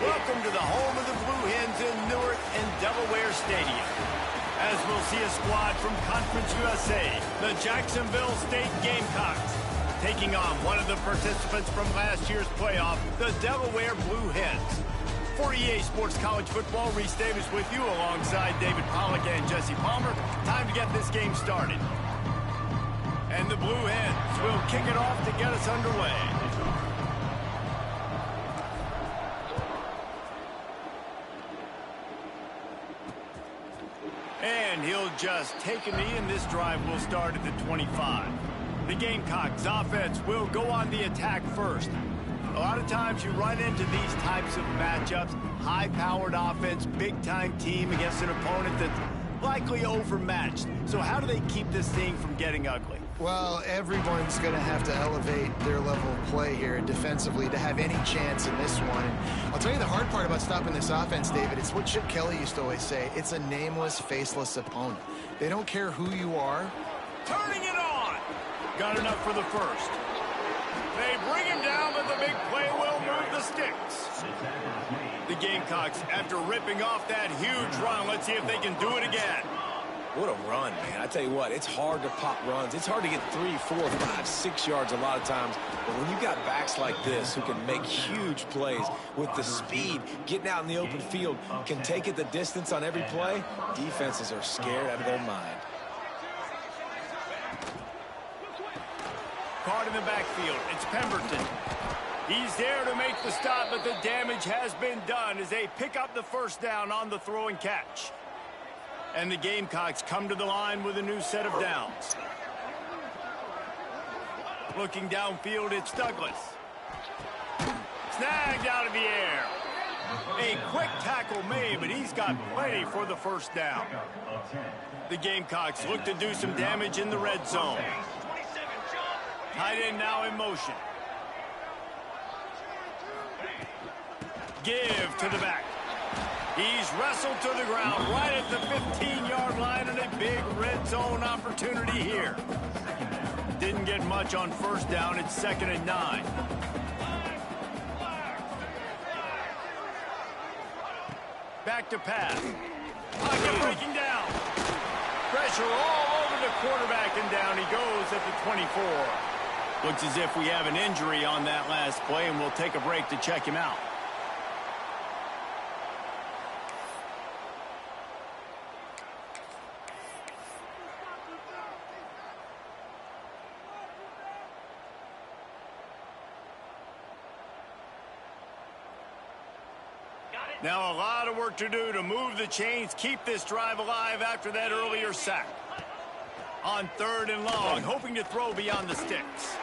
Welcome to the home of the Blue Hens in Newark and Delaware Stadium. As we'll see a squad from Conference USA, the Jacksonville State Gamecocks, taking on one of the participants from last year's playoff, the Delaware Blue Hens. For EA Sports College Football, Reese Davis with you alongside David Pollack and Jesse Palmer. Time to get this game started. And the Blue Hens will kick it off to get us underway. And he'll just take a knee, and this drive will start at the 25. The Gamecocks offense will go on the attack first. A lot of times you run into these types of matchups, high-powered offense, big-time team against an opponent that's likely overmatched. So how do they keep this thing from getting ugly? Well, everyone's going to have to elevate their level of play here defensively to have any chance in this one. And I'll tell you the hard part about stopping this offense, David, it's what Chip Kelly used to always say. It's a nameless, faceless opponent. They don't care who you are. Turning it on! Got enough for the first. They bring him down, but the big play will move the sticks. The Gamecocks, after ripping off that huge run, let's see if they can do it again. What a run, man. I tell you what, it's hard to pop runs. It's hard to get 3, 4, 5, 6 yards a lot of times. But when you've got backs like this who can make huge plays with the speed, getting out in the open field, can take it the distance on every play, defenses are scared out of their mind. Caught in the backfield, it's Pemberton. He's there to make the stop, but the damage has been done as they pick up the first down on the throw and catch. And the Gamecocks come to the line with a new set of downs. Looking downfield, it's Douglas. Snagged out of the air. A quick tackle made, but he's got plenty for the first down. The Gamecocks look to do some damage in the red zone. Tight end now in motion. Give to the back. He's wrestled to the ground right at the 15-yard line, and a big red zone opportunity here. Didn't get much on first down. It's 2nd and 9. Back to pass. Pocket breaking down. Pressure all over the quarterback, and down he goes at the 24. Looks as if we have an injury on that last play, and we'll take a break to check him out. Now a lot of work to do to move the chains, keep this drive alive after that earlier sack. On 3rd and long, hoping to throw beyond the sticks.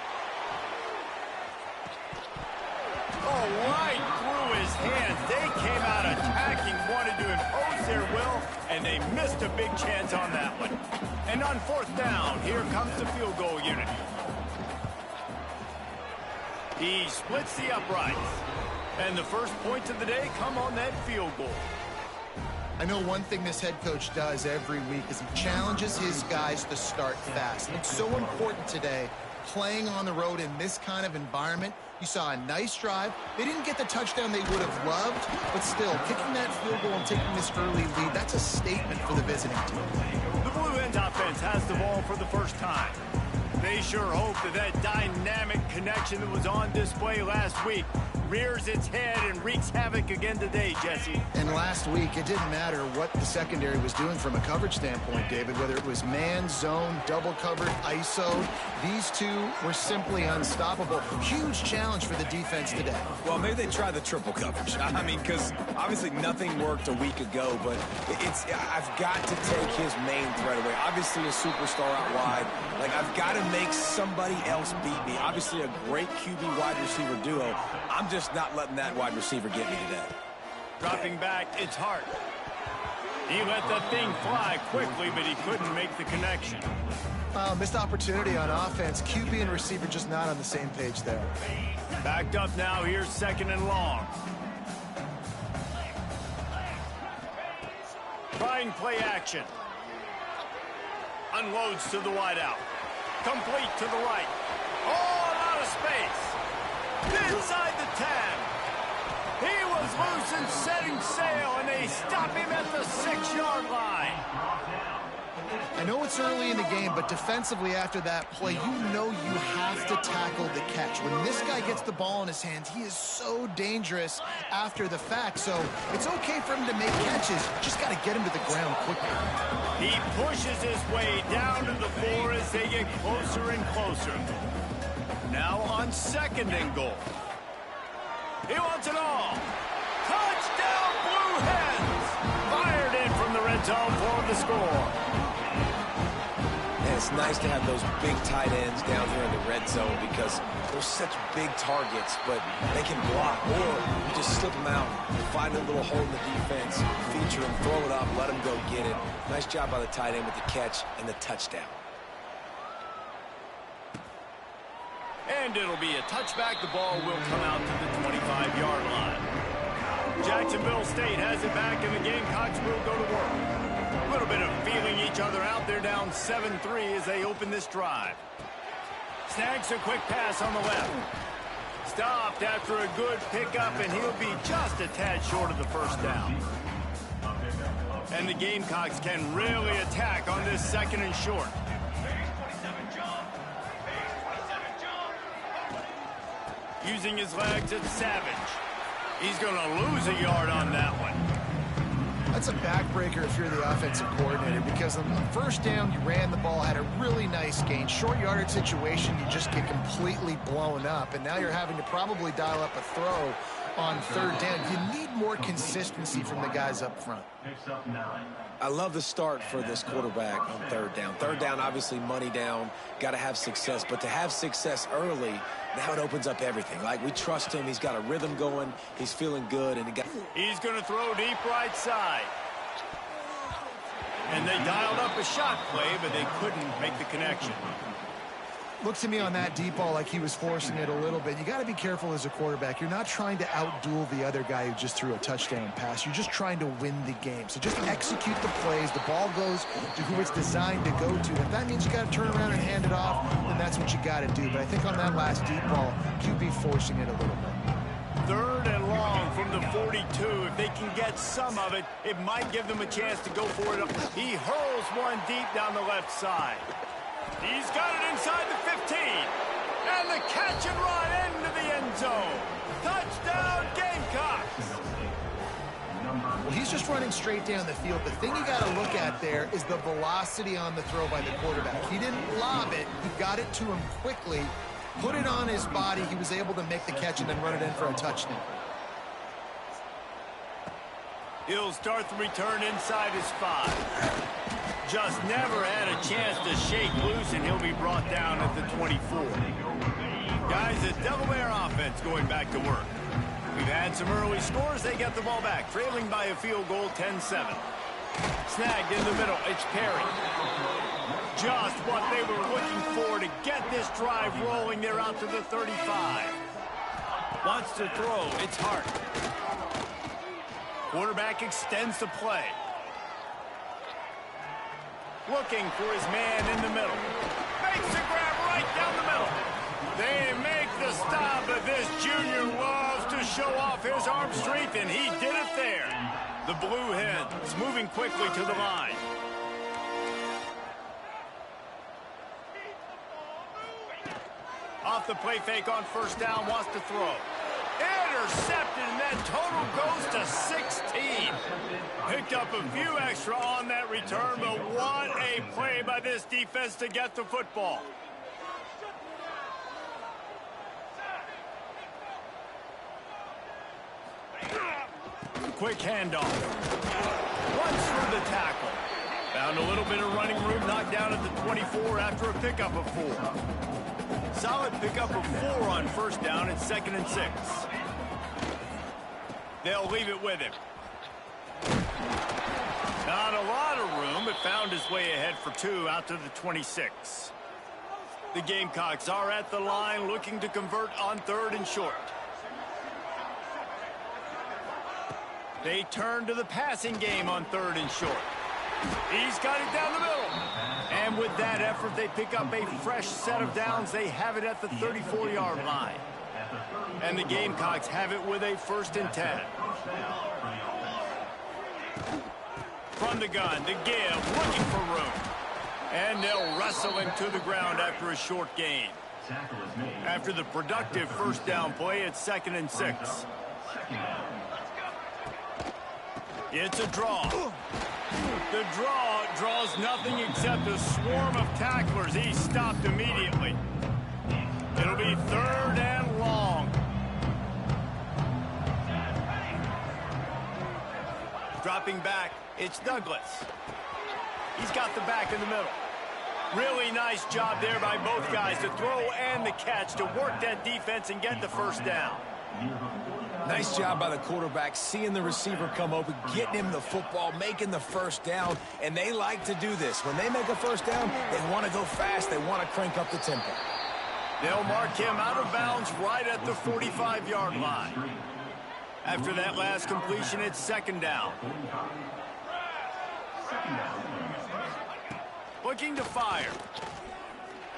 Oh, right through his hands. They came out attacking, wanted to impose their will, and they missed a big chance on that one. And on 4th down, here comes the field goal unit. He splits the uprights. And the first points of the day come on that field goal. I know one thing this head coach does every week is he challenges his guys to start fast. And it's so important today, playing on the road in this kind of environment. You saw a nice drive. They didn't get the touchdown they would have loved, but still, kicking that field goal and taking this early lead, that's a statement for the visiting team. The Blue Hens offense has the ball for the first time. They sure hope that dynamic connection that was on display last week rears its head and wreaks havoc again today, Jesse. And last week, it didn't matter what the secondary was doing from a coverage standpoint, David, whether it was man, zone, double covered, ISO. These two were simply unstoppable. Huge challenge for the defense today. Well, maybe they try the triple coverage. I mean, because obviously nothing worked a week ago, but I've got to take his main threat away. Obviously a superstar out wide. Like, I've got to make somebody else beat me. Obviously a great QB wide receiver duo. I'm just not letting that wide receiver get me today. Dropping back, it's Hart. He let the thing fly quickly, but he couldn't make the connection. Missed opportunity on offense. QB and receiver just not on the same page there. Backed up now, here's 2nd and long. Trying play action. Unloads to the wideout. Complete to the right. Oh, out of space. Inside the 10. He was loose and setting sail, and they stop him at the 6-yard line. I know it's early in the game, but defensively after that play, you know you have to tackle the catch. When this guy gets the ball in his hands, he is so dangerous after the fact. So it's okay for him to make catches. Just got to get him to the ground quickly. He pushes his way down to the floor as they get closer and closer. Now on 2nd and goal. He wants it all. Touchdown, Blue Hens! Fired in from the red zone for the score. And it's nice to have those big tight ends down here in the red zone because they're such big targets, but they can block, or you just slip them out, find a little hole in the defense, feature them, throw it up, let them go get it. Nice job by the tight end with the catch and the touchdown. And it'll be a touchback. The ball will come out to the 25-yard line. Jacksonville State has it back, and the Gamecocks will go to work. A little bit of feeling each other out. They're down 7-3 as they open this drive. Snags a quick pass on the left. Stopped after a good pickup, and he'll be just a tad short of the first down. And the Gamecocks can really attack on this 2nd and short. Using his legs, it's Savage. He's going to lose a yard on that one. That's a backbreaker if you're the offensive coordinator, because on the first down, you ran the ball, had a really nice gain. Short yardage situation, you just get completely blown up, and now you're having to probably dial up a throw on 3rd down. You need more consistency from the guys up front. I love the start for this quarterback on 3rd down. 3rd down, obviously money down, got to have success, but to have success early, now it opens up everything. Like, we trust him, he's got a rhythm going, he's feeling good, and he's going to throw deep right side. And they dialed up a shot play, but they couldn't make the connection. Looks to me on that deep ball like he was forcing it a little bit. You got to be careful as a quarterback. You're not trying to outduel the other guy who just threw a touchdown pass. You're just trying to win the game. So just execute the plays. The ball goes to who it's designed to go to. If that means you got to turn around and hand it off, then that's what you got to do. But I think on that last deep ball, QB forcing it a little bit. 3rd and long from the 42. If they can get some of it, it might give them a chance to go for it. He hurls one deep down the left side. He's got it inside the 15. And the catch and run into the end zone. Touchdown, Gamecocks. Well, he's just running straight down the field. The thing you got to look at there is the velocity on the throw by the quarterback. He didn't lob it. He got it to him quickly, put it on his body. He was able to make the catch and then run it in for a touchdown. He'll start the return inside his 5. Just never had a chance to shake loose, and he'll be brought down at the 24. Guys, the Delaware offense going back to work. We've had some early scores. They get the ball back, trailing by a field goal, 10-7. Snagged in the middle. It's Perry. Just what they were looking for to get this drive rolling. They're out to the 35. Wants to throw. It's Hart. Quarterback extends the play. Looking for his man in the middle. Makes the grab right down the middle. They make the stop, but this junior loves to show off his arm strength, and he did it there. The Blue Hens moving quickly to the line. Off the play fake on 1st down, wants to throw. Intercepted, and that total goes to 16. Picked up a few extra on that return, but what a play by this defense to get the football. Quick handoff. Runs through the tackle. Found a little bit of running room, knocked down at the 24 after a pickup of 4. Solid pickup of 4 on 1st down and 2nd and 6. They'll leave it with him. Not a lot of room, but found his way ahead for 2 out to the 26. The Gamecocks are at the line looking to convert on 3rd and short. They turn to the passing game on 3rd and short. He's got it down the middle. And with that effort, they pick up a fresh set of downs. They have it at the 34-yard line. And the Gamecocks have it with a 1st and 10. From the gun, the give, looking for room. And they'll wrestle him to the ground after a short gain. After the productive 1st down play, it's 2nd and 6. It's a draw. The draw draws nothing except a swarm of tacklers. He's stopped immediately. It'll be 3rd and long. Dropping back, it's Douglas. He's got the back in the middle. Really nice job there by both guys to throw and the catch to work that defense and get the 1st down. Nice job by the quarterback, seeing the receiver come open, getting him the football, making the 1st down, and they like to do this. When they make a 1st down, they want to go fast. They want to crank up the tempo. They'll mark him out of bounds right at the 45-yard line. After that last completion, it's 2nd down. Looking to fire.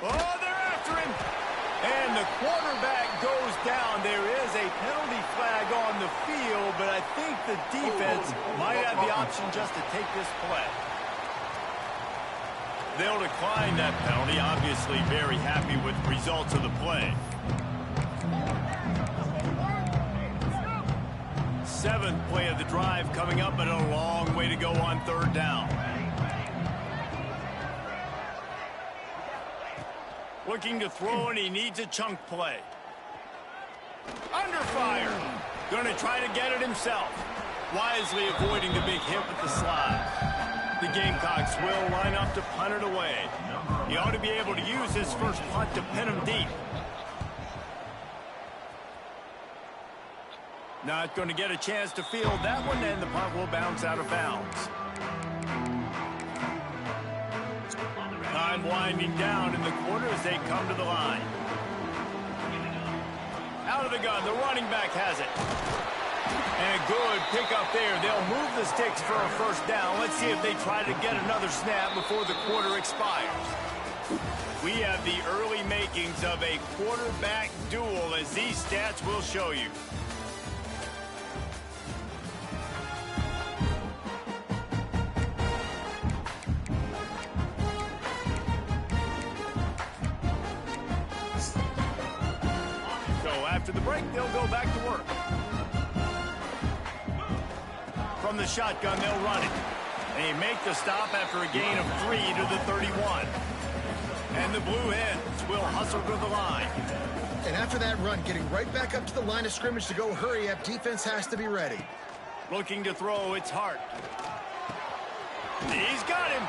Oh, they're after him. And the quarterback goes down. There is a penalty flag on the field, but I think the defense might have the option just to take this play. They'll decline that penalty, obviously very happy with the results of the play. 7th play of the drive coming up, but a long way to go on 3rd down. Looking to throw, and he needs a chunk play. Under fire. Going to try to get it himself. Wisely avoiding the big hit with the slide. The Gamecocks will line up to punt it away. He ought to be able to use his 1st punt to pin him deep. Not going to get a chance to field that one, and the punt will bounce out of bounds. Time winding down in the quarter as they come to the line. Out of the gun, the running back has it. And a good pickup there. They'll move the sticks for a 1st down. Let's see if they try to get another snap before the quarter expires. We have the early makings of a quarterback duel, as these stats will show you. After the break, they'll go back to work. From the shotgun, they'll run it. They make the stop after a gain of 3 to the 31. And the Blue Hens will hustle to the line. And after that run, getting right back up to the line of scrimmage to go hurry up, defense has to be ready. Looking to throw, it's Hart. He's got him.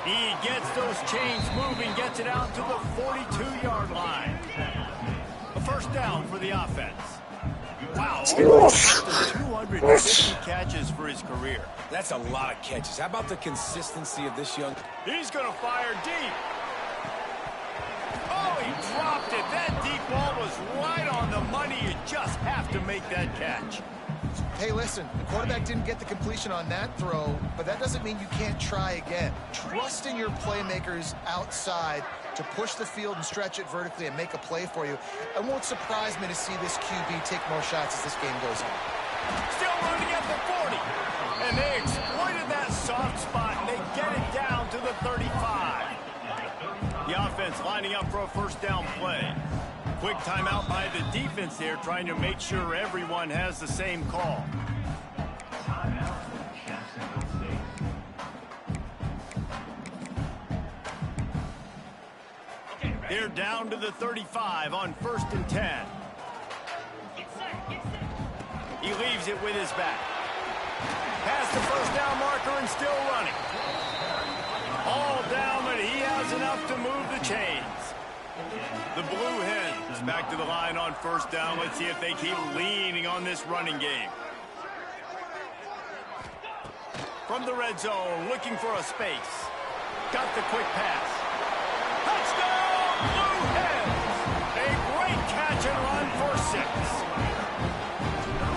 He gets those chains moving, gets it out to the 42-yard line. A 1st down for the offense. Wow, almost 250 catches for his career. That's a lot of catches. How about the consistency of this young... He's going to fire deep. Oh, he dropped it. That deep ball was right on the money. You just have to make that catch. Hey, listen, the quarterback didn't get the completion on that throw, but that doesn't mean you can't try again. Trusting your playmakers outside to push the field and stretch it vertically and make a play for you. It won't surprise me to see this QB take more shots as this game goes on. Still running at the 40. And they exploited that soft spot, and they get it down to the 35. The offense lining up for a 1st down play. Quick timeout by the defense there, trying to make sure everyone has the same call. They're down to the 35 on 1st and 10. He leaves it with his back. Past the 1st down marker and still running. All down, but he has enough to move the chains. The Blue Hens back to the line on 1st down. Let's see if they keep leaning on this running game. From the red zone, looking for a space. Got the quick pass. Touchdown, Blue Hens! A great catch and run for 6.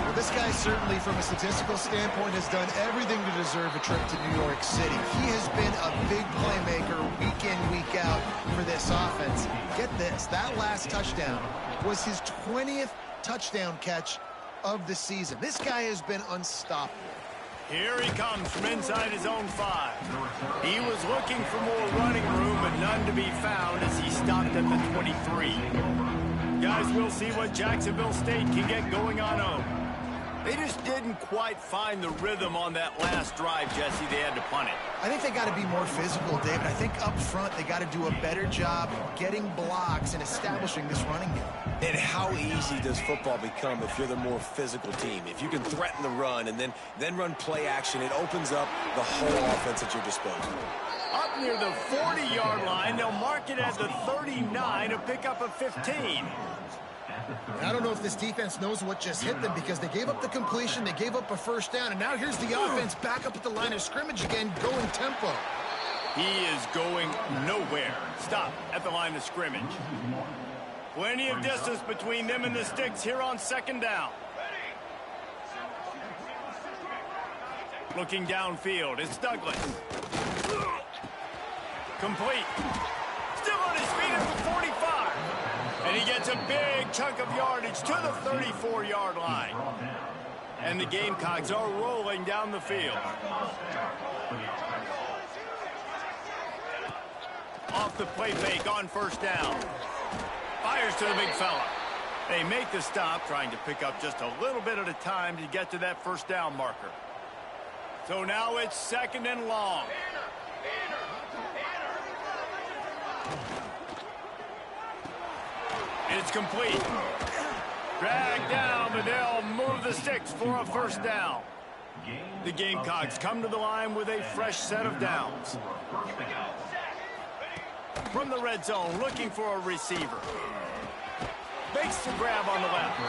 Well, this guy certainly, from a statistical standpoint, has done everything to deserve a trip to New York City. He has been a big playmaker week in, week out for this offense. Get this. That last touchdown was his 20th touchdown catch of the season. This guy has been unstoppable. Here he comes from inside his own 5. He was looking for more running room, but none to be found as he stopped at the 23. Guys, we'll see what Jacksonville State can get going on home. They just didn't quite find the rhythm on that last drive, Jesse. They had to punt it. I think they got to be more physical, David. I think up front they got to do a better job getting blocks and establishing this running game. And how easy does football become if you're the more physical team? If you can threaten the run and then run play action, it opens up the whole offense at your disposal. Up near the 40-yard line, they'll mark it at the 39 to pick up a 15. I don't know if this defense knows what just hit them because they gave up the completion, they gave up a first down, and now here's the offense back up at the line of scrimmage again, going tempo. He is going nowhere. Stop at the line of scrimmage. Plenty of distance between them and the sticks here on second down. Looking downfield, it's Douglas. Complete. Still on his feet at the 45. And he gets a big chunk of yardage to the 34-yard line. And the Gamecocks are rolling down the field. Off the play fake on first down. Fires to the big fella. They make the stop, trying to pick up just a little bit at a time to get to that first down marker. So now it's second and long. It's complete. Dragged down, but they'll move the sticks for a first down. The Gamecocks come to the line with a fresh set of downs. From the red zone, looking for a receiver. Makes the grab on the left.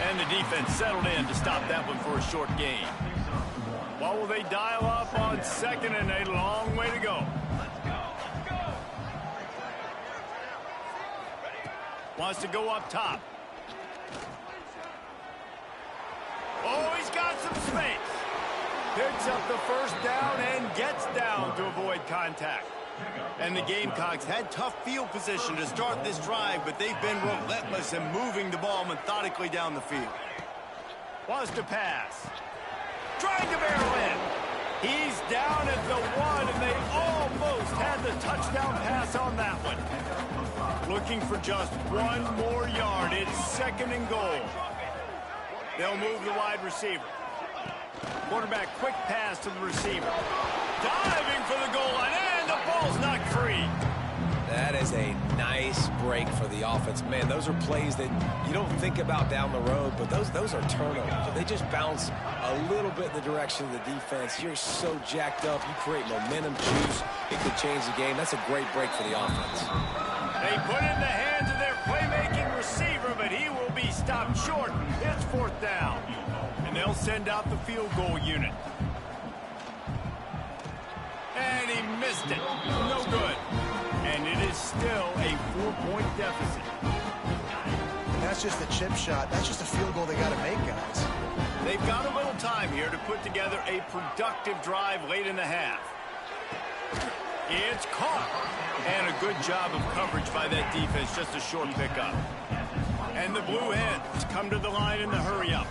And the defense settled in to stop that one for a short gain. What will they dial up on second and a long way to go? Wants to go up top. Oh, he's got some space. Picks up the first down and gets down to avoid contact. And the Gamecocks had tough field position to start this drive, but they've been relentless in moving the ball methodically down the field. Wants to pass. Trying to barrel in. He's down at the 1, and they almost had the touchdown pass on that one. Looking for just one more yard. It's second and goal. They'll move the wide receiver. Quarterback quick pass to the receiver. Diving for the goal line, and the ball's knocked free. That is a nice break for the offense. Man, those are plays that you don't think about down the road, but those are turnovers. They just bounce a little bit in the direction of the defense. You're so jacked up. You create momentum, juice. It could change the game. That's a great break for the offense. They put it in the hands of their playmaking receiver, but he will be stopped short. It's fourth down. And they'll send out the field goal unit. And he missed it. No good. And it is still a 4-point deficit. That's just a chip shot. That's just a field goal they got to make, guys. They've got a little time here to put together a productive drive late in the half. It's caught. And a good job of coverage by that defense. Just a short pickup. And the Blue Hens come to the line in the hurry-up.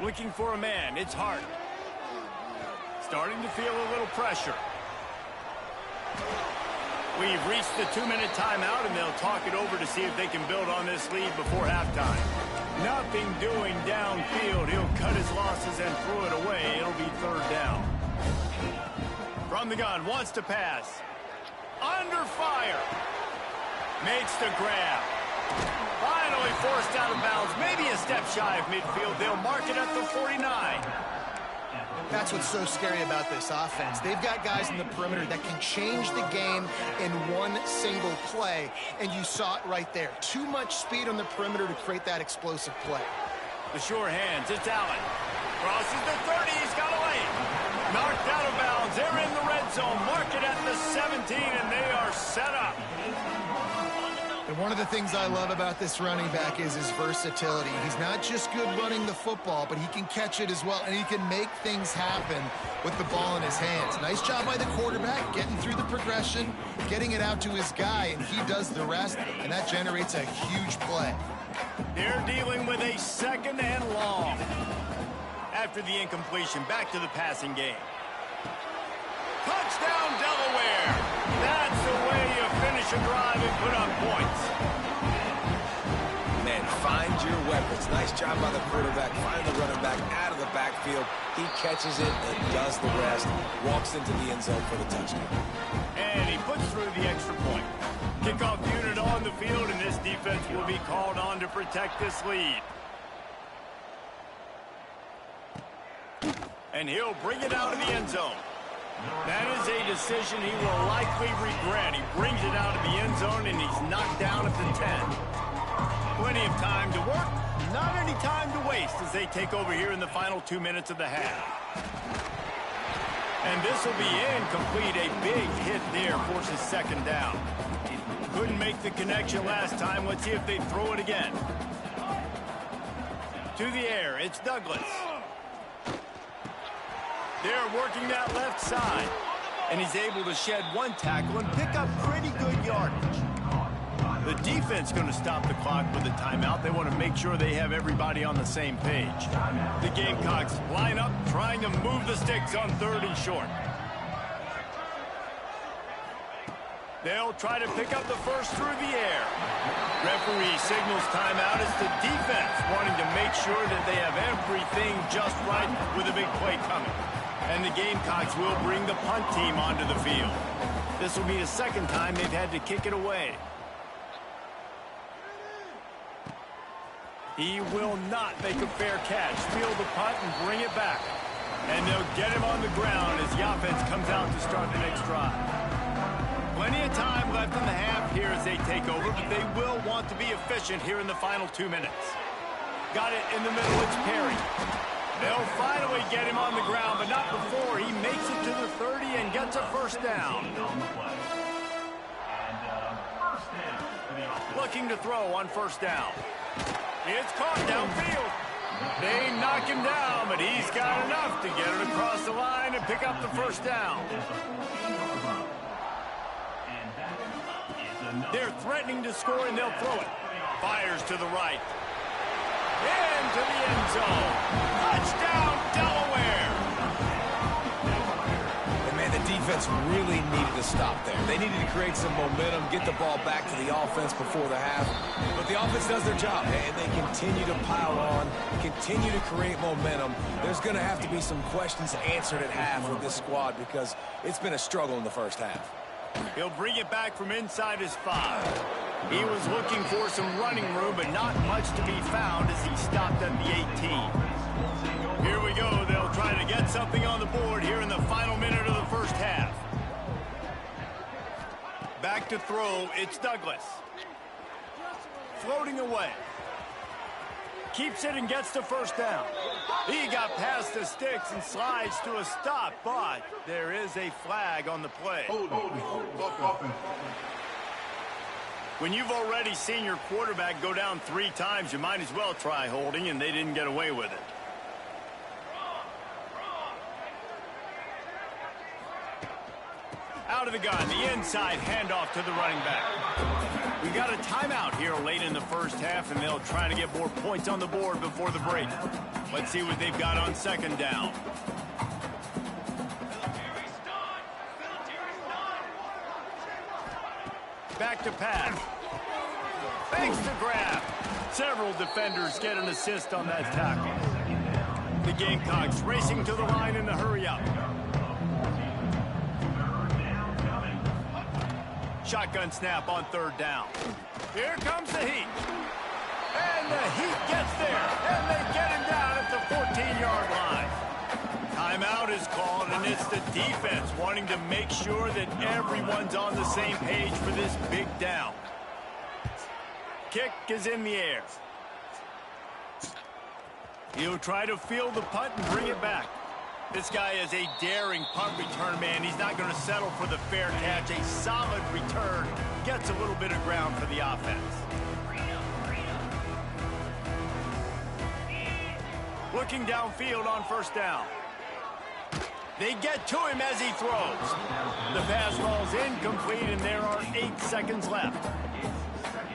Looking for a man. It's Hart. Starting to feel a little pressure. We've reached the 2-minute timeout, and they'll talk it over to see if they can build on this lead before halftime. Nothing doing downfield. He'll cut his losses and throw it away. It'll be third down. From the gun, wants to pass. Under fire. Makes the grab. Finally forced out of bounds. Maybe a step shy of midfield. They'll mark it at the 49. That's what's so scary about this offense. They've got guys in the perimeter that can change the game in one single play, and you saw it right there. Too much speed on the perimeter to create that explosive play. The sure hands, it's Allen. Crosses the 30, he's got a lane. Knocked out of bounds, they're in the red zone. Mark it at the 17, and they are set up. And one of the things I love about this running back is his versatility. He's not just good running the football, but he can catch it as well, and he can make things happen with the ball in his hands. Nice job by the quarterback getting through the progression, getting it out to his guy, and he does the rest, and that generates a huge play. They're dealing with a second and long. After the incompletion, back to the passing game. Touchdown, Delaware! That's the way you finish a drive and put up points. Man, find your weapons. Nice job by the quarterback. Find the running back out of the backfield. He catches it and does the rest. Walks into the end zone for the touchdown. And he puts through the extra point. Kickoff unit on the field, and this defense will be called on to protect this lead. And he'll bring it out of the end zone. That is a decision he will likely regret. He brings it out of the end zone, and he's knocked down at the 10. Plenty of time to work, not any time to waste as they take over here in the final 2 minutes of the half. And this will be incomplete. A big hit there forces second down. Couldn't make the connection last time. Let's see if they throw it again. To the air, it's Douglas. They're working that left side. And he's able to shed one tackle and pick up pretty good yardage. The defense going to stop the clock with a timeout. They want to make sure they have everybody on the same page. The Gamecocks line up, trying to move the sticks on 3rd and short. They'll try to pick up the first through the air. Referee signals timeout as the defense wanting to make sure that they have everything just right with a big play coming. And the Gamecocks will bring the punt team onto the field. This will be the second time they've had to kick it away. He will not make a fair catch. Field the punt and bring it back. And they'll get him on the ground as the offense comes out to start the next drive. Plenty of time left in the half here as they take over, but they will want to be efficient here in the final 2 minutes. Got it in the middle, it's Perry. They'll finally get him on the ground, but not before he makes it to the 30 and gets a first down. Looking to throw on first down. It's caught downfield. They knock him down, but he's got enough to get it across the line and pick up the first down. They're threatening to score, and they'll throw it. Fires to the right. Into the end zone. Touchdown, Delaware. And man, the defense really needed to stop there. They needed to create some momentum, get the ball back to the offense before the half. But the offense does their job, and they continue to pile on, continue to create momentum. There's going to have to be some questions answered at half with this squad because it's been a struggle in the first half. He'll bring it back from inside his 5. He was looking for some running room, but not much to be found as he stopped at the 18. Here we go. They'll try to get something on the board here in the final minute of the first half. Back to throw, it's Douglas. Floating away. Keeps it and gets the first down. He got past the sticks and slides to a stop, but there is a flag on the play. When you've already seen your quarterback go down 3 times, you might as well try holding, and they didn't get away with it. Out of the gun, the inside handoff to the running back. We got a timeout here late in the first half, and they'll try to get more points on the board before the break. Let's see what they've got on second down. Back to pass. Thanks to grab. Several defenders get an assist on that tackle. The Gamecocks racing to the line in a hurry-up. Shotgun snap on 3rd down. Here comes the Heat. And the Heat gets there. And they get him down at the 14-yard line. Timeout is called, and it's the defense wanting to make sure that everyone's on the same page for this big down. Kick is in the air. He'll try to field the punt and bring it back. This guy is a daring punt return man. He's not going to settle for the fair catch. A solid return. Gets a little bit of ground for the offense. Looking downfield on first down. They get to him as he throws. The pass falls incomplete, and there are 8 seconds left.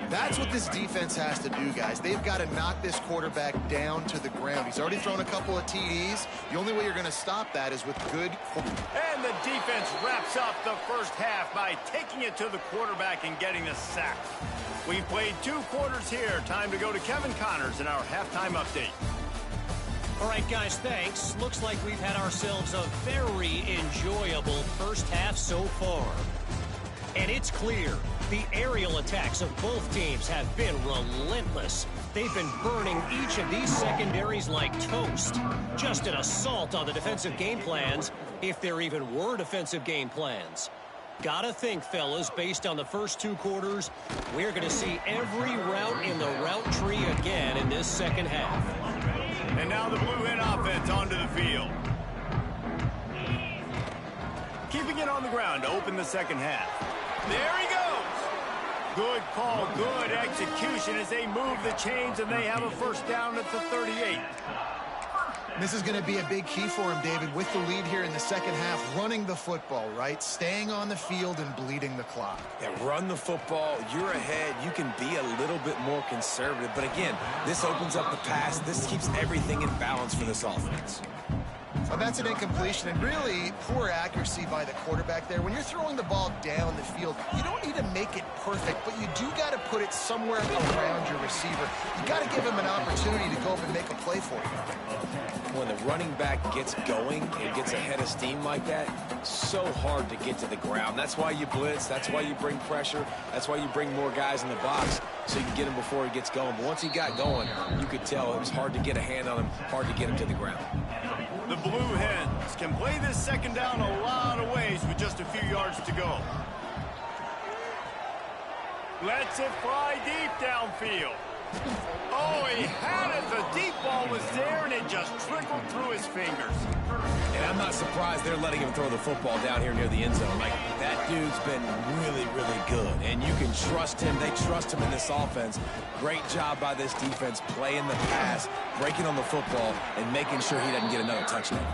That's what this defense has to do, guys. They've got to knock this quarterback down to the ground. He's already thrown a couple of TDs. The only way you're going to stop that is with good... And the defense wraps up the first half by taking it to the quarterback and getting a sack. We've played 2 quarters here. Time to go to Kevin Connors in our halftime update. All right, guys, thanks. Looks like we've had ourselves a very enjoyable first half so far. And it's clear, the aerial attacks of both teams have been relentless. They've been burning each of these secondaries like toast. Just an assault on the defensive game plans, if there even were defensive game plans. Gotta think, fellas, based on the first 2 quarters, we're going to see every route in the route tree again in this second half. And now the Blue Hen offense onto the field. Keeping it on the ground to open the second half. There he goes. Good call, good execution as they move the chains, and they have a first down at the 38. This is going to be a big key for him, David, with the lead here in the second half, running the football, right? Staying on the field and bleeding the clock. Yeah, run the football. You're ahead. You can be a little bit more conservative. But again, this opens up the pass. This keeps everything in balance for this offense. Well, that's an incompletion, and really poor accuracy by the quarterback there. When you're throwing the ball down the field, you don't need to make it perfect, but you do got to put it somewhere around your receiver. You got to give him an opportunity to go up and make a play for you. When the running back gets going and gets ahead of steam like that, so hard to get to the ground. That's why you blitz. That's why you bring pressure. That's why you bring more guys in the box so you can get him before he gets going. But once he got going, you could tell it was hard to get a hand on him, hard to get him to the ground. The Blue Hens can play this second down a lot of ways with just a few yards to go. Lets it fly deep downfield. Oh, he had it. The deep ball was there, and it just trickled through his fingers. And I'm not surprised they're letting him throw the football down here near the end zone. Like, that dude's been really, really good. And you can trust him. They trust him in this offense. Great job by this defense playing the pass, breaking on the football, and making sure he doesn't get another touchdown.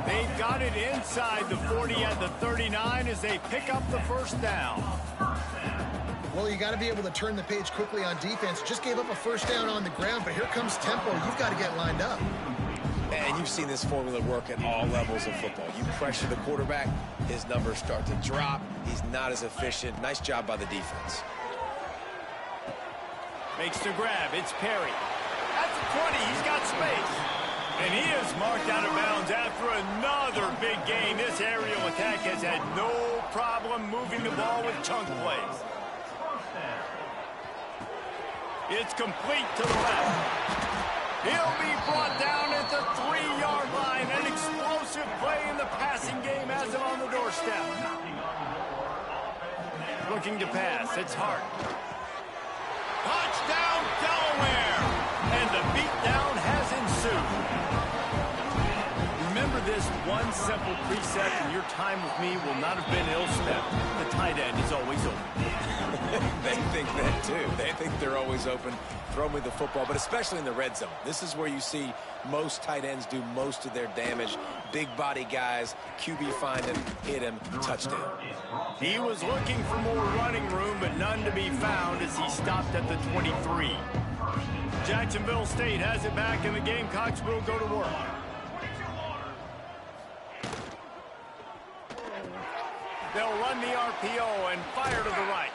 They've got it inside the 40 at the 39 as they pick up the first down. Well, you got to be able to turn the page quickly on defense. Just gave up a first down on the ground, but here comes tempo. You've got to get lined up. And you've seen this formula work at all levels of football. You pressure the quarterback, his numbers start to drop. He's not as efficient. Nice job by the defense. Makes the grab. It's Perry. At the 20, he's got space. And he is marked out of bounds after another big gain. This aerial attack has had no problem moving the ball with chunk plays. It's complete to the left. He'll be brought down at the 3-yard line. An explosive play in the passing game has him on the doorstep. Looking to pass. It's Hart. Touchdown, Delaware! And the beatdown has ensued. Remember this one simple precept, and your time with me will not have been ill-spent. The tight end is always open. They think that, too. They think they're always open. Throw me the football, but especially in the red zone. This is where you see most tight ends do most of their damage. Big body guys, QB find him, hit him, touchdown. He was looking for more running room, but none to be found as he stopped at the 23. Jacksonville State has it back, and the Gamecocks will go to work. They'll run the RPO and fire to the right.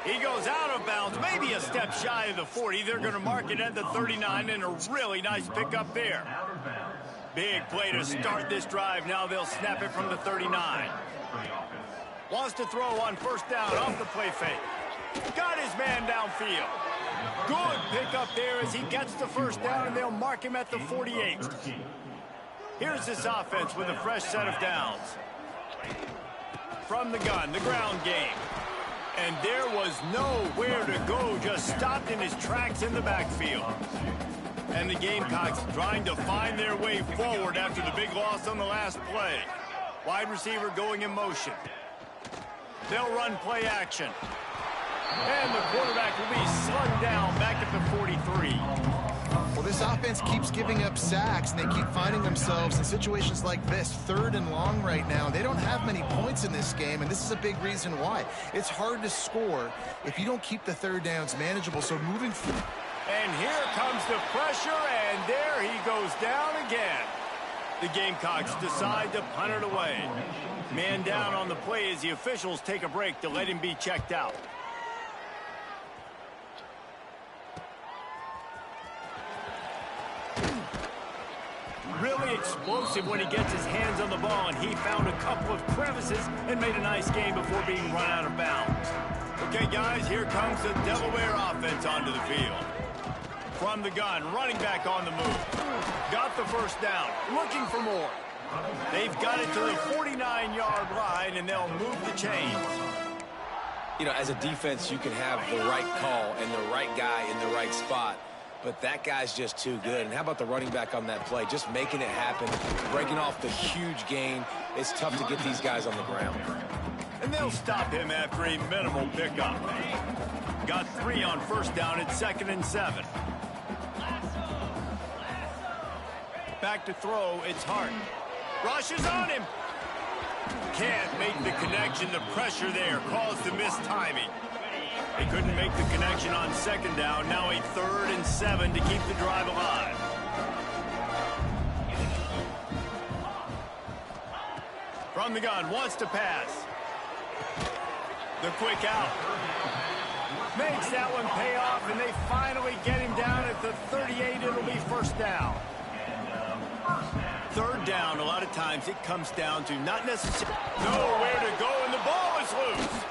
He goes out of bounds, maybe a step shy of the 40. They're going to mark it at the 39, and a really nice pickup there. Big play to start this drive. Now they'll snap it from the 39. Wants to throw on first down off the play fake. Got his man downfield. Good pickup there as he gets the first down, and they'll mark him at the 48. Here's this offense with a fresh set of downs. From the gun, the ground game. And there was nowhere to go, just stopped in his tracks in the backfield. And the Gamecocks trying to find their way forward after the big loss on the last play. Wide receiver going in motion. They'll run play action. And the quarterback will be slung down back at the 43. Well, this offense keeps giving up sacks, and they keep finding themselves in situations like this, 3rd and long right now. They don't have many points in this game, and this is a big reason why. It's hard to score if you don't keep the 3rd downs manageable. So moving forward. And here comes the pressure, and there he goes down again. The Gamecocks decide to punt it away. Man down on the play as the officials take a break to let him be checked out. Really explosive when he gets his hands on the ball, and he found a couple of crevices and made a nice game before being run out of bounds. Okay, guys, here comes the Delaware offense onto the field. From the gun, running back on the move. Got the first down, looking for more. They've got it to the 49-yard line, and they'll move the chains. You know, as a defense, you can have the right call and the right guy in the right spot, but that guy's just too good. And how about the running back on that play? Just making it happen, breaking off the huge gain. It's tough to get these guys on the ground. And they'll stop him after a minimal pickup. Got 3 on first down at 2nd and 7. Back to throw, it's Hart. Rushes on him. Can't make the connection. The pressure there caused the missed timing. They couldn't make the connection on 2nd down. Now a 3rd and 7 to keep the drive alive. From the gun, wants to pass. The quick out. Makes that one pay off, and they finally get him down at the 38. It'll be first down. 3rd down, a lot of times it comes down to not necessarily nowhere to go, and the ball is loose.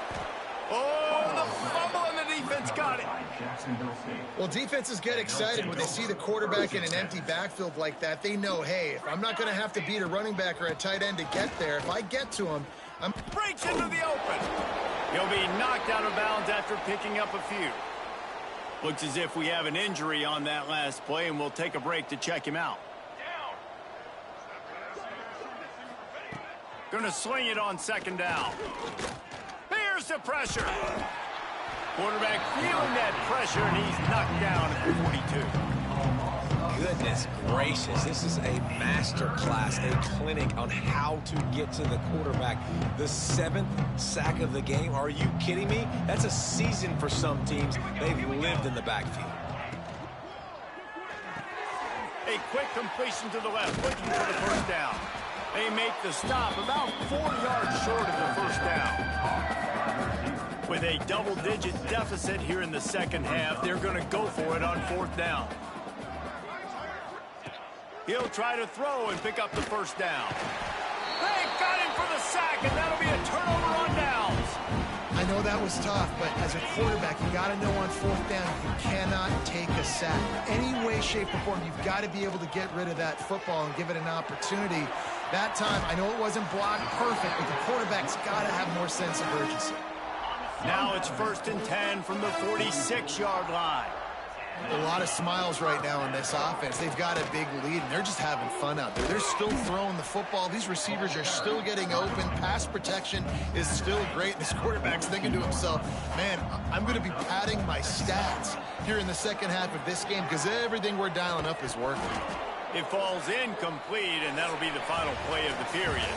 Oh, the fumble, and the defense got it. Well, defenses get excited when they see the quarterback in an empty backfield like that. They know, hey, if I'm not going to have to beat a running back or a tight end to get there, if I get to him, I'm... Breaks into the open. He'll be knocked out of bounds after picking up a few. Looks as if we have an injury on that last play, and we'll take a break to check him out. Going to swing it on 2nd down. Here's the pressure. Quarterback feeling that pressure, and he's knocked down at the 42. Goodness gracious, this is a master class, a clinic on how to get to the quarterback. The 7th sack of the game. Are you kidding me? That's a season for some teams. They've lived in the backfield. A quick completion to the left, looking for the first down. They make the stop about 4 yards short of the first down. With a double-digit deficit here in the 2nd half, they're going to go for it on 4th down. He'll try to throw and pick up the first down. They got him for the sack, and that'll be a turnover on downs. I know that was tough, but as a quarterback, you got to know on 4th down, you cannot take a sack. Any way, shape, or form, you've got to be able to get rid of that football and give it an opportunity. That time, I know it wasn't blocked perfect, but the quarterback's got to have more sense of urgency. Now it's 1st and 10 from the 46-yard line. A lot of smiles right now in this offense. They've got a big lead, and they're just having fun out there. They're still throwing the football. These receivers are still getting open. Pass protection is still great. This quarterback's thinking to himself, man, I'm going to be padding my stats here in the 2nd half of this game because everything we're dialing up is working. It falls incomplete, and that'll be the final play of the period.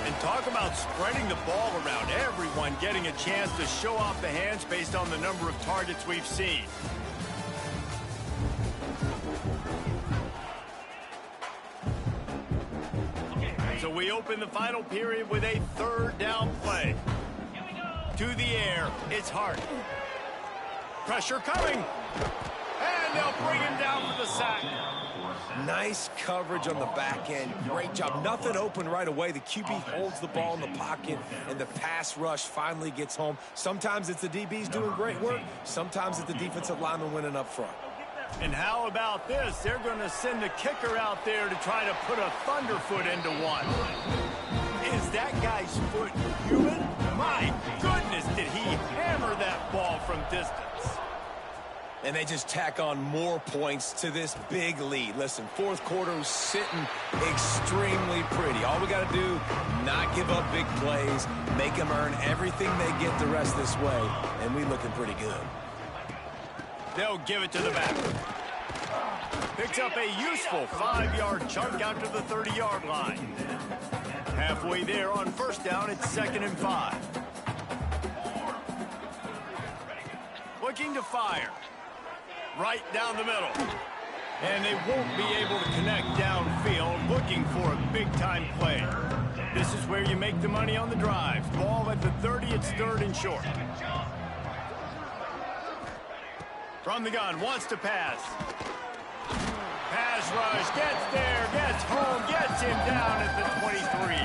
And talk about spreading the ball around. Everyone getting a chance to show off the hands based on the number of targets we've seen. So we open the final period with a 3rd down play. To the air, it's Hart. Pressure coming. And they'll bring him down for the sack. Nice coverage on the back end. Great job. Nothing open right away. The QB holds the ball in the pocket, and the pass rush finally gets home. Sometimes it's the DBs doing great work. Sometimes it's the defensive lineman winning up front. And how about this? They're going to send the kicker out there to try to put a thunderfoot into one. Is that guy's foot human? My goodness, did he hammer that ball from distance. And they just tack on more points to this big lead. Listen, 4th quarter was sitting extremely pretty. All we got to do, not give up big plays, make them earn everything they get the rest this way, and we looking pretty good. They'll give it to the back. Picks up a useful 5-yard chunk out to the 30-yard line. Halfway there on first down, it's 2nd and 5. Looking to fire. Right down the middle. And they won't be able to connect downfield, looking for a big-time play. This is where you make the money on the drives. Ball at the 30, it's 3rd and short. From the gun, wants to pass. Pass rush, gets there, gets home, gets him down at the 23.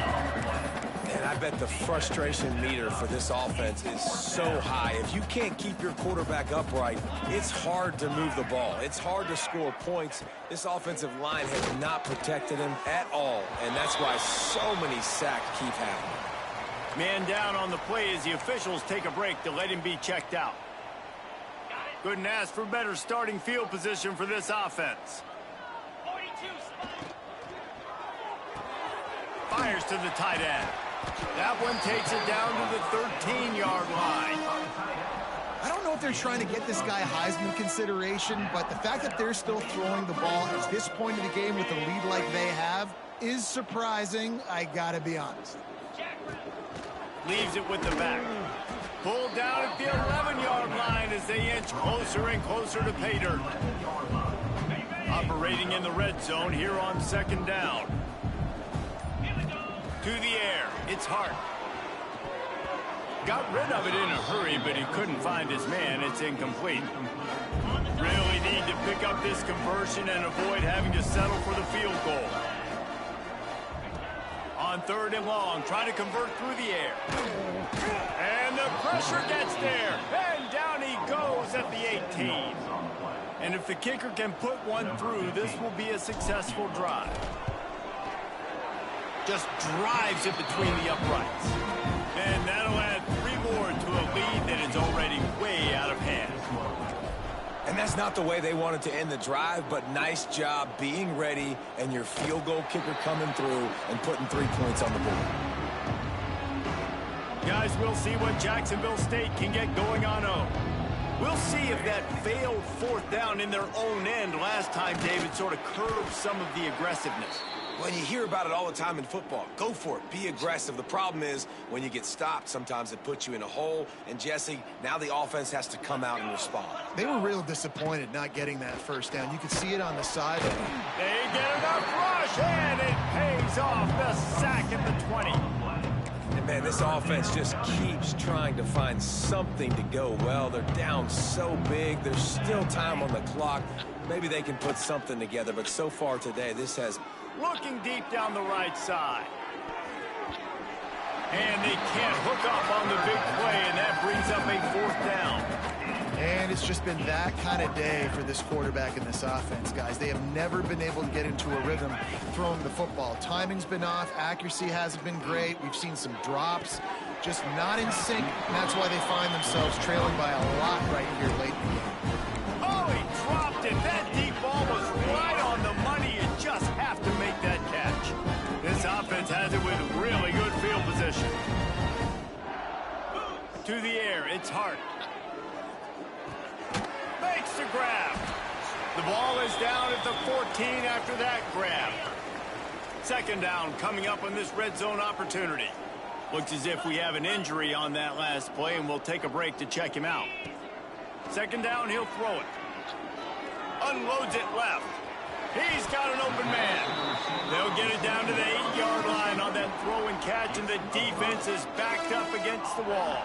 And I bet the frustration meter for this offense is so high. If you can't keep your quarterback upright, it's hard to move the ball. It's hard to score points. This offensive line has not protected him at all, and that's why so many sacks keep happening. Man down on the play as the officials take a break to let him be checked out. Couldn't ask for better starting field position for this offense. Fires to the tight end. That one takes it down to the 13-yard line. I don't know if they're trying to get this guy Heisman consideration, but the fact that they're still throwing the ball at this point of the game with a lead like they have is surprising, I gotta be honest. Leaves it with the back. Pulled down at the 11-yard line as they inch closer and closer to pay dirt. Operating in the red zone here on 2nd down. To the air, it's Hart. Got rid of it in a hurry, but he couldn't find his man. It's incomplete. Really need to pick up this conversion and avoid having to settle for the field goal. On 3rd and long, trying to convert through the air. And the pressure gets there. And down he goes at the 18. And if the kicker can put one through, this will be a successful drive. Just drives it between the uprights. And that'll add 3 more to a lead that is already way out of hand. And that's not the way they wanted to end the drive, but nice job being ready and your field goal kicker coming through and putting 3 points on the board. Guys, we'll see what Jacksonville State can get going on 0. We'll see if that failed 4th down in their own end last time, David, sort of curbed some of the aggressiveness. Well, you hear about it all the time in football. Go for it. Be aggressive. The problem is when you get stopped, sometimes it puts you in a hole. And, Jesse, now the offense has to come out and respond. They were real disappointed not getting that 1st down. You could see it on the side. They get enough rush, and it pays off the sack at the 20. And, man, this offense just keeps trying to find something to go well. They're down so big. There's still time on the clock. Maybe they can put something together. But so far today, this has... Looking deep down the right side. And they can't hook up on the big play, and that brings up a 4th down. And it's just been that kind of day for this quarterback and this offense, guys. They have never been able to get into a rhythm throwing the football. Timing's been off. Accuracy hasn't been great. We've seen some drops. Just not in sync, and that's why they find themselves trailing by a lot right here late in the game. Oh, he dropped it. That deep ball was right on the money. You just have to make that catch. This offense has it with really good field position. To the air, it's Hart. Makes the grab. The ball is down at the 14 after that grab. 2nd down coming up on this red zone opportunity. Looks as if we have an injury on that last play, and we'll take a break to check him out. 2nd down, he'll throw it. Unloads it left. He's got an open man. They'll get it down to the 8-yard line on that throw and catch, and the defense is backed up against the wall.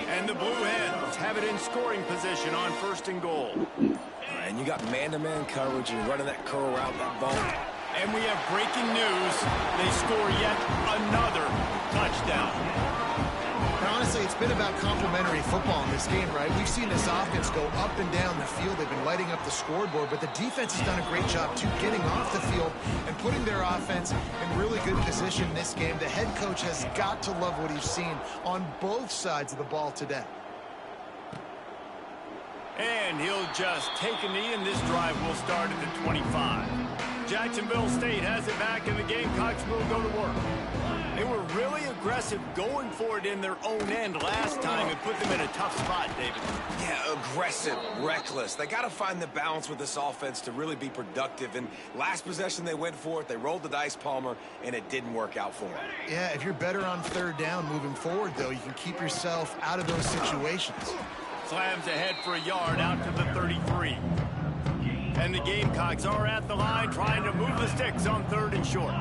And the Blue Hens have it in scoring position on 1st and goal. And you got man-to-man coverage. You're running that curl route, that ball. And we have breaking news. They score yet another touchdown. And honestly, it's been about complementary football in this game, right? We've seen this offense go up and down the field. They've been lighting up the scoreboard, but the defense has done a great job, too, getting off the field and putting their offense in really good position in this game. The head coach has got to love what he's seen on both sides of the ball today. And he'll just take a knee, and this drive will start at the 25. Jacksonville State has it back, and the Gamecocks will go to work. They were really aggressive going for it in their own end last time and put them in a tough spot, David. Yeah, aggressive, reckless. They got to find the balance with this offense to really be productive. And last possession, they went for it. They rolled the dice, Palmer, and it didn't work out for them. Yeah, if you're better on third down moving forward, though, you can keep yourself out of those situations. Slams ahead for a yard out to the 33. And the Gamecocks are at the line trying to move the sticks on 3rd and short.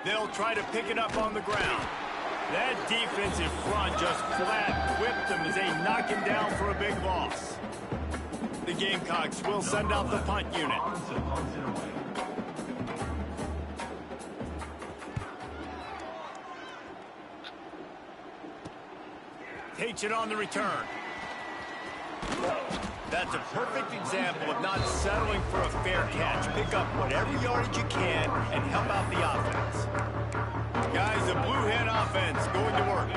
They'll try to pick it up on the ground. That defensive front just flat whipped them as they knock him down for a big loss. The Gamecocks will send out the punt unit. Takes it on the return. That's a perfect example of not settling for a fair catch. Pick up whatever yardage you can and help out the offense. Guys, the Blue Hen offense going to work.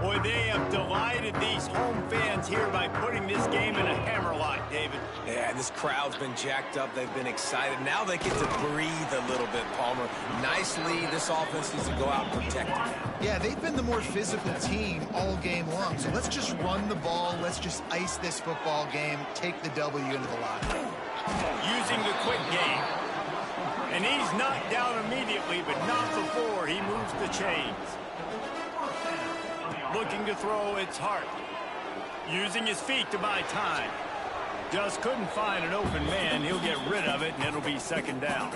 Boy, they have delighted these home fans here by putting this game in a hammerlock, David. Yeah, this crowd's been jacked up. They've been excited. Now they get to breathe a little bit, Palmer. Nice lead. This offense needs to go out and protect it. Yeah, they've been the more physical team all game long. So let's just run the ball. Let's just ice this football game. Take the W into the locker. Using the quick game. And he's knocked down immediately, but not before he moves the chains. Looking to throw, it's Hart. Using his feet to buy time. Just couldn't find an open man. He'll get rid of it, and it'll be 2nd down.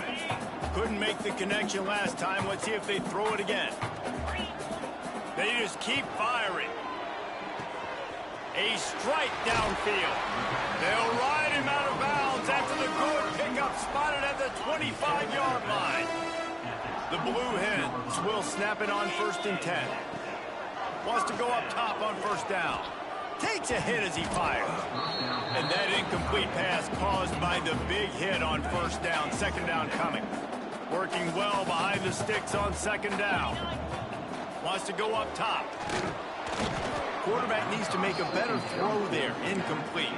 Couldn't make the connection last time. Let's see if they throw it again. They just keep firing. A strike downfield. They'll ride him out of bounds after the good pickup spotted at the 25-yard line. The Blue Hens will snap it on 1st and 10. Wants to go up top on 1st down. Takes a hit as he fires. And that incomplete pass caused by the big hit on 1st down. 2nd down coming. Working well behind the sticks on 2nd down. Wants to go up top. Quarterback needs to make a better throw there. Incomplete.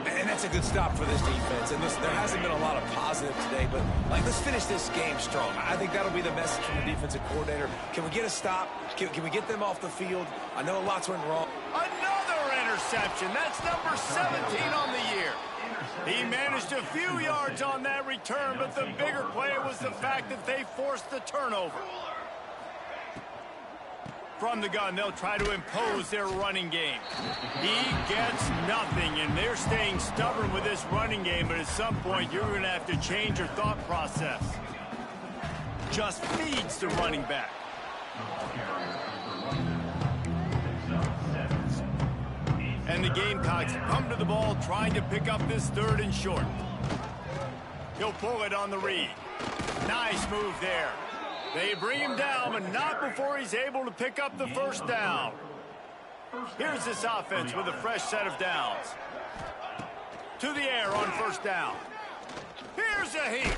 And that's a good stop for this defense. And listen, there hasn't been a lot of positive today, but let's finish this game strong. I think that'll be the message from the defensive coordinator. Can we get a stop? Can we get them off the field? I know lots went wrong. Another interception. That's number 17 on the year. He managed a few yards on that return, but the bigger play was the fact that they forced the turnover. From the gun, they'll try to impose their running game. He gets nothing, and they're staying stubborn with this running game, but at some point, you're going to have to change your thought process. Just feeds the running back. And the Gamecocks come to the ball, trying to pick up this 3rd and short. He'll pull it on the read. Nice move there. They bring him down, but not before he's able to pick up the 1st down. Here's this offense with a fresh set of downs. To the air on 1st down. Here's a heat.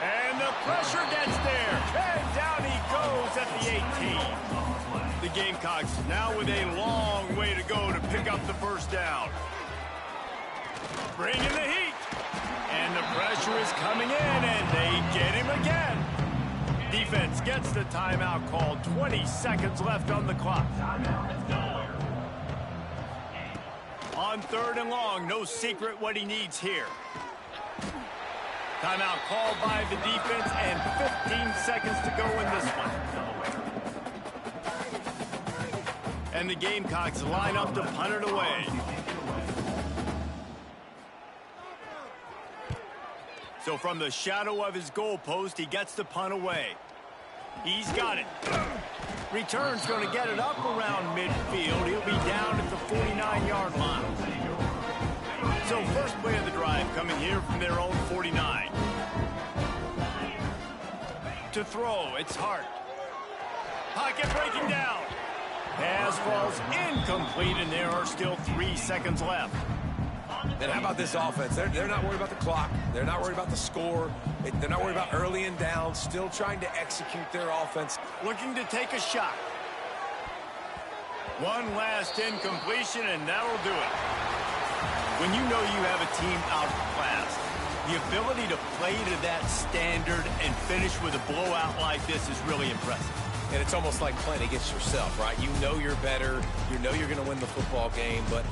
And the pressure gets there. And down he goes at the 18. The Gamecocks now with a long way to go to pick up the 1st down. Bring in the heat. And the pressure is coming in, and they get him again. Defense gets the timeout called. 20 seconds left on the clock. On 3rd and long, no secret what he needs here. Timeout called by the defense, and 15 seconds to go in this one. And the Gamecocks line up to punt it away. So from the shadow of his goalpost, he gets the punt away. He's got it. Return's going to get it up around midfield. He'll be down at the 49-yard line. So first play of the drive coming here from their own 49. To throw, it's Hart. Pocket breaking down. Pass falls incomplete, and there are still 3 seconds left. And how about this offense? They're not worried about the clock. They're not worried about the score. They're not worried about early and down. Still trying to execute their offense. Looking to take a shot. One last incompletion, and that'll do it. When you know you have a team outclassed, The ability to play to that standard and finish with a blowout like this is really impressive. And it's almost like playing against yourself, right? You know you're better. You know you're going to win the football game, but